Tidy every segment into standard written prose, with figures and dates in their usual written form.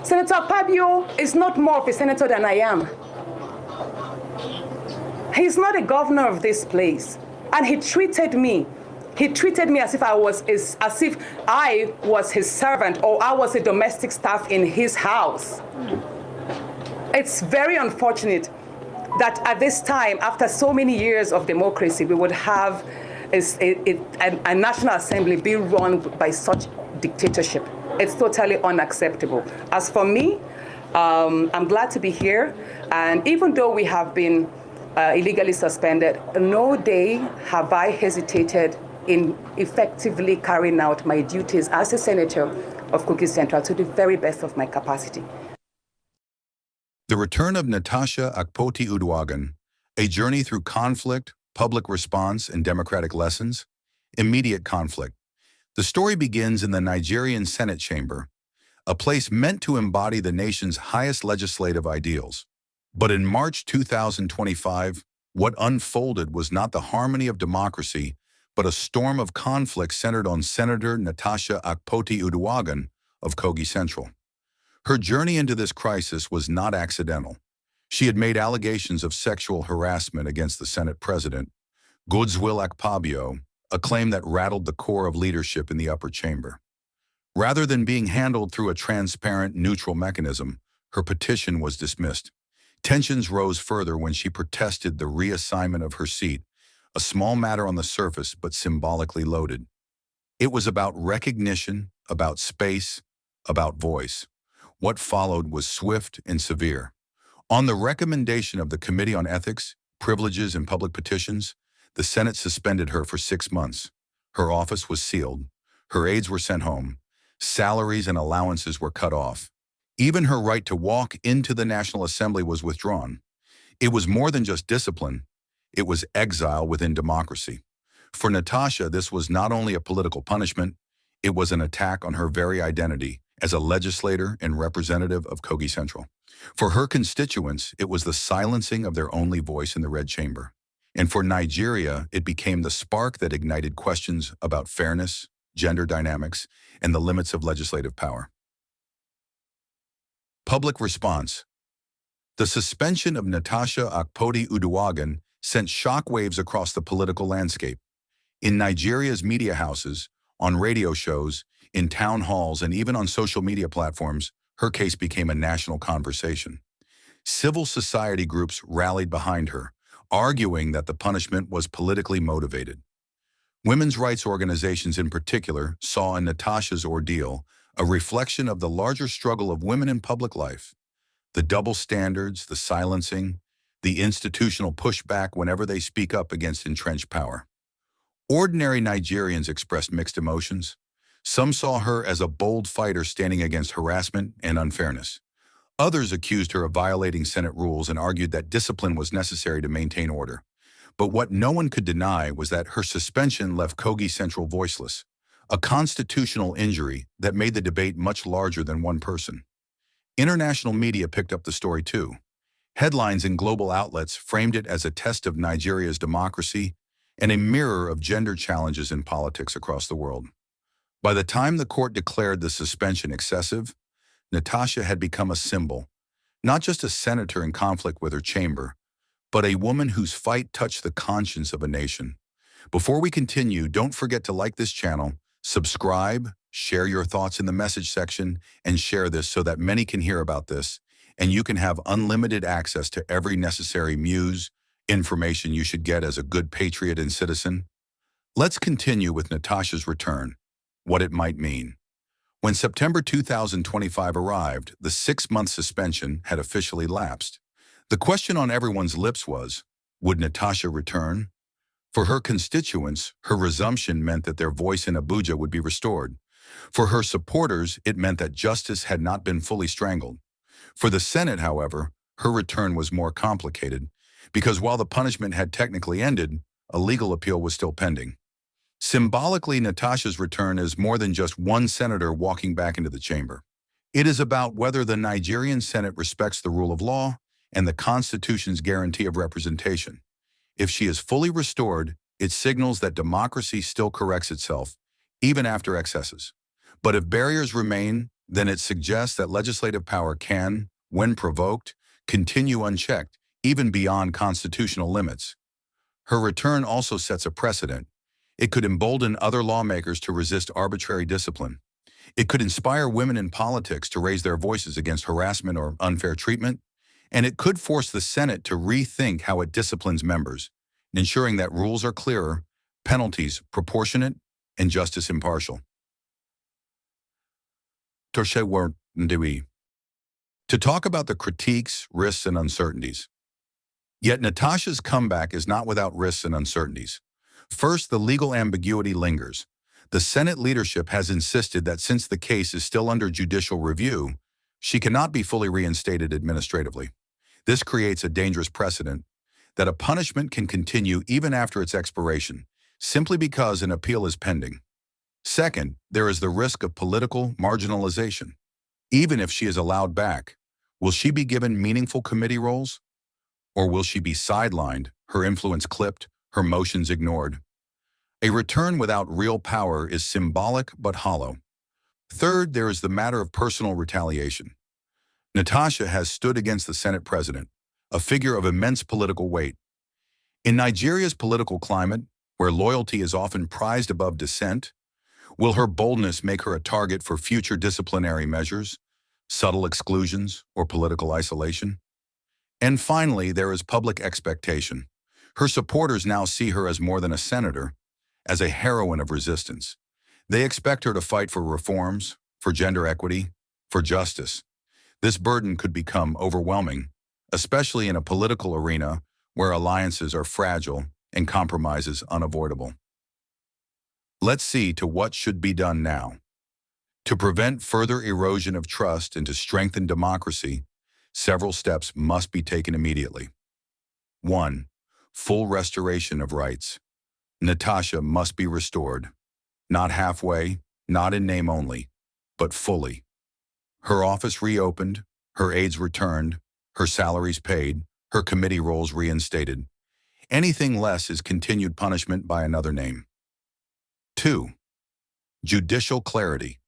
Senator Akpabio is not more of a senator than I am. He's not a governor of this place. And he treated me as if I was his servant or I was a domestic staff in his house. It's very unfortunate that at this time, after so many years of democracy, we would have a National Assembly be run by such dictatorship. It's totally unacceptable. As for me, I'm glad to be here. And even though we have been illegally suspended, no day have I hesitated in effectively carrying out my duties as a senator of Kogi Central to the very best of my capacity. The return of Natasha Akpoti-UDUAGHAN, a journey through conflict, public response, and democratic lessons. Immediate conflict. The story begins in the Nigerian Senate chamber, a place meant to embody the nation's highest legislative ideals. But in March 2025, what unfolded was not the harmony of democracy, but a storm of conflict centered on Senator Natasha Akpoti-UDUAGHAN of Kogi Central. Her journey into this crisis was not accidental. She had made allegations of sexual harassment against the Senate President, Godswill Akpabio, a claim that rattled the core of leadership in the upper chamber. Rather than being handled through a transparent, neutral mechanism, her petition was dismissed. Tensions rose further when she protested the reassignment of her seat, a small matter on the surface but symbolically loaded. It was about recognition, about space, about voice. What followed was swift and severe. On the recommendation of the Committee on Ethics, Privileges, and Public Petitions, the Senate suspended her for 6 months. Her office was sealed. Her aides were sent home. Salaries and allowances were cut off. Even her right to walk into the National Assembly was withdrawn. It was more than just discipline. It was exile within democracy. For Natasha, this was not only a political punishment, it was an attack on her very identity as a legislator and representative of Kogi Central. For her constituents, it was the silencing of their only voice in the Red Chamber. And for Nigeria, it became the spark that ignited questions about fairness, gender dynamics, and the limits of legislative power. Public response. The suspension of Natasha Akpoti-UDUAGHAN sent shockwaves across the political landscape. In Nigeria's media houses, on radio shows, in town halls, and even on social media platforms, her case became a national conversation. Civil society groups rallied behind her, arguing that the punishment was politically motivated. Women's rights organizations in particular saw in Natasha's ordeal a reflection of the larger struggle of women in public life. The double standards, the silencing, the institutional pushback whenever they speak up against entrenched power. Ordinary Nigerians expressed mixed emotions. Some saw her as a bold fighter standing against harassment and unfairness. Others accused her of violating Senate rules and argued that discipline was necessary to maintain order. But what no one could deny was that her suspension left Kogi Central voiceless, a constitutional injury that made the debate much larger than one person. International media picked up the story too. Headlines in global outlets framed it as a test of Nigeria's democracy and a mirror of gender challenges in politics across the world. By the time the court declared the suspension excessive, Natasha had become a symbol, not just a senator in conflict with her chamber, but a woman whose fight touched the conscience of a nation. Before we continue, don't forget to like this channel, subscribe, share your thoughts in the message section, and share this so that many can hear about this, and you can have unlimited access to every necessary information you should get as a good patriot and citizen. Let's continue with Natasha's return, what it might mean. When September 2025 arrived, the 6-month suspension had officially lapsed. The question on everyone's lips was, would Natasha return? For her constituents, her resumption meant that their voice in Abuja would be restored. For her supporters, it meant that justice had not been fully strangled. For the Senate, however, her return was more complicated, because while the punishment had technically ended, a legal appeal was still pending. Symbolically, Natasha's return is more than just one senator walking back into the chamber. It is about whether the Nigerian Senate respects the rule of law and the Constitution's guarantee of representation. If she is fully restored, it signals that democracy still corrects itself, even after excesses. But if barriers remain, then it suggests that legislative power can, when provoked, continue unchecked, even beyond constitutional limits. Her return also sets a precedent. It could embolden other lawmakers to resist arbitrary discipline. It could inspire women in politics to raise their voices against harassment or unfair treatment, and it could force the Senate to rethink how it disciplines members, ensuring that rules are clearer, penalties proportionate, and justice impartial. To talk about the critiques, risks, and uncertainties. Yet Natasha's comeback is not without risks and uncertainties. First, the legal ambiguity lingers. The Senate leadership has insisted that since the case is still under judicial review, she cannot be fully reinstated administratively. This creates a dangerous precedent that a punishment can continue even after its expiration, simply because an appeal is pending. Second, there is the risk of political marginalization. Even if she is allowed back, will she be given meaningful committee roles? Or will she be sidelined, her influence clipped, her motions ignored? A return without real power is symbolic but hollow. Third, there is the matter of personal retaliation. Natasha has stood against the Senate president, a figure of immense political weight. In Nigeria's political climate, where loyalty is often prized above dissent, will her boldness make her a target for future disciplinary measures, subtle exclusions, or political isolation? And finally, there is public expectation. Her supporters now see her as more than a senator, as a heroine of resistance. They expect her to fight for reforms, for gender equity, for justice. This burden could become overwhelming, especially in a political arena where alliances are fragile and compromises unavoidable. Let's see to what should be done now. To prevent further erosion of trust and to strengthen democracy, several steps must be taken immediately. 1. Full restoration of rights. Natasha must be restored, not halfway, not in name only, but fully. Her office reopened, her aides returned, her salaries paid, her committee roles reinstated. Anything less is continued punishment by another name. 2. Judicial clarity.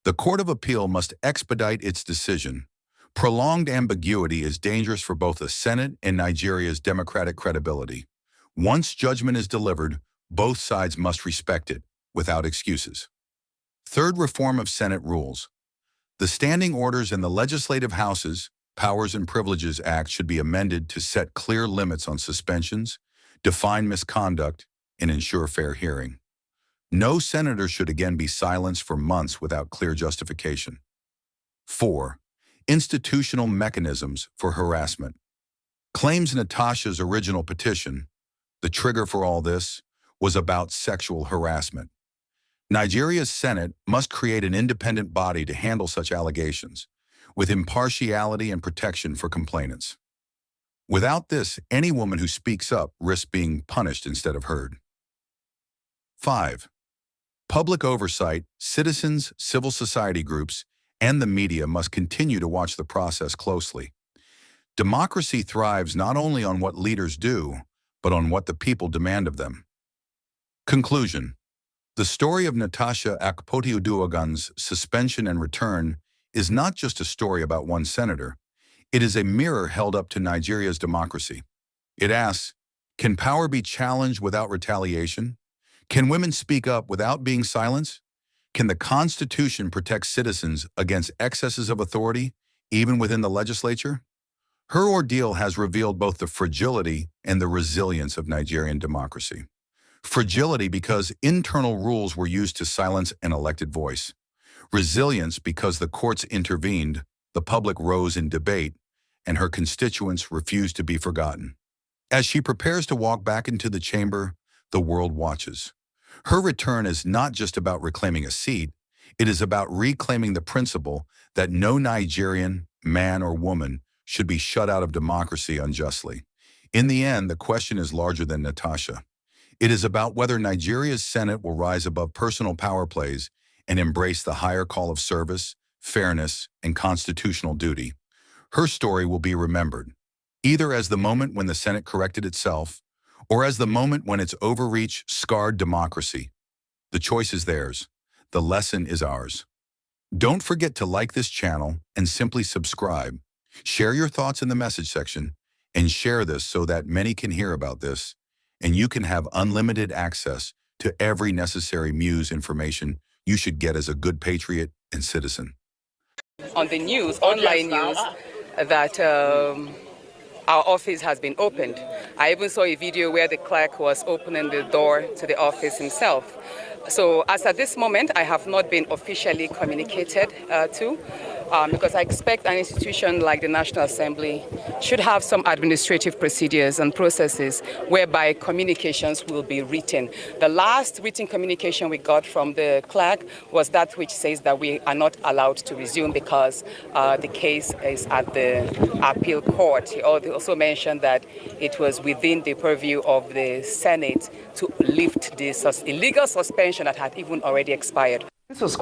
The Court of Appeal must expedite its decision. Prolonged ambiguity is dangerous for both the Senate and Nigeria's democratic credibility. Once judgment is delivered, both sides must respect it, without excuses. Third, reform of Senate rules. The Standing Orders in the Legislative Houses, Powers and Privileges Act should be amended to set clear limits on suspensions, define misconduct, and ensure fair hearing. No senator should again be silenced for months without clear justification. 4. Institutional mechanisms for harassment. Claims Natasha's original petition, the trigger for all this, was about sexual harassment. Nigeria's Senate must create an independent body to handle such allegations, with impartiality and protection for complainants. Without this, any woman who speaks up risks being punished instead of heard. 5. Public oversight, citizens, civil society groups, and the media must continue to watch the process closely. Democracy thrives not only on what leaders do, but on what the people demand of them. Conclusion. The story of Natasha AKPOTI-UDUAGHAN'S suspension and return is not just a story about one senator. It is a mirror held up to Nigeria's democracy. It asks, can power be challenged without retaliation? Can women speak up without being silenced? Can the Constitution protect citizens against excesses of authority, even within the legislature? Her ordeal has revealed both the fragility and the resilience of Nigerian democracy. Fragility because internal rules were used to silence an elected voice. Resilience because the courts intervened, the public rose in debate, and her constituents refused to be forgotten. As she prepares to walk back into the chamber, the world watches. Her return is not just about reclaiming a seat, it is about reclaiming the principle that no Nigerian, man or woman, should be shut out of democracy unjustly. In the end, the question is larger than Natasha. It is about whether Nigeria's Senate will rise above personal power plays and embrace the higher call of service, fairness, and constitutional duty. Her story will be remembered, either as the moment when the Senate corrected itself, or as the moment when its overreach scarred democracy. The choice is theirs. The lesson is ours. Don't forget to like this channel and simply subscribe. Share your thoughts in the message section and share this so that many can hear about this and you can have unlimited access to every necessary news information you should get as a good patriot and citizen. On the news, online news, that our office has been opened. I even saw a video where the clerk was opening the door to the office himself. So as at this moment, I have not been officially communicated to, because I expect an institution like the National Assembly should have some administrative procedures and processes whereby communications will be written. The last written communication we got from the clerk was that which says that we are not allowed to resume because the case is at the appeal court. He also mentioned that it was within the purview of the Senate to lift this illegal suspension that had even already expired. This was